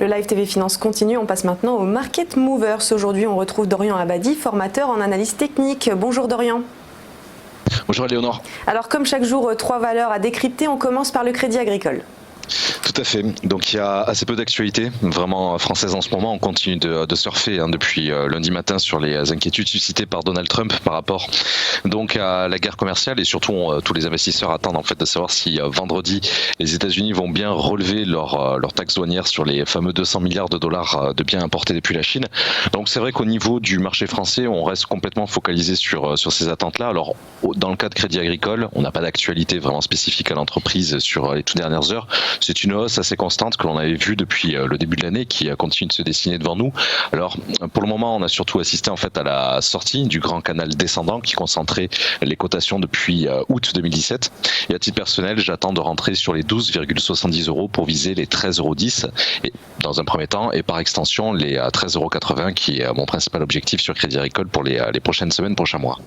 Le Live TV Finance continue, on passe maintenant aux Market Movers. Aujourd'hui, on retrouve Dorian Abadi, formateur en analyse technique. Bonjour Dorian. Bonjour Léonore. Alors comme chaque jour, 3 valeurs à décrypter, on commence par le Crédit Agricole. Tout à fait. Donc il y a assez peu d'actualités vraiment françaises en ce moment. On continue de surfer depuis lundi matin sur les inquiétudes suscitées par Donald Trump par rapport donc à la guerre commerciale, et surtout tous les investisseurs attendent en fait de savoir si vendredi les États-Unis vont bien relever leur taxe douanière sur les fameux 200 milliards de dollars de biens importés depuis la Chine. Donc c'est vrai qu'au niveau du marché français, on reste complètement focalisé sur ces attentes-là. Alors dans le cas de Crédit Agricole, on n'a pas d'actualité vraiment spécifique à l'entreprise sur les toutes dernières heures. C'est une hausse assez constante que l'on avait vue depuis le début de l'année, qui continue de se dessiner devant nous. Alors pour le moment, on a surtout assisté en fait à la sortie du grand canal descendant qui concentrait les cotations depuis août 2017. Et à titre personnel, j'attends de rentrer sur les 12,70 € pour viser les 13,10 € et dans un premier temps, et par extension les 13,80 € qui est mon principal objectif sur Crédit Agricole pour les prochaines semaines, prochains mois.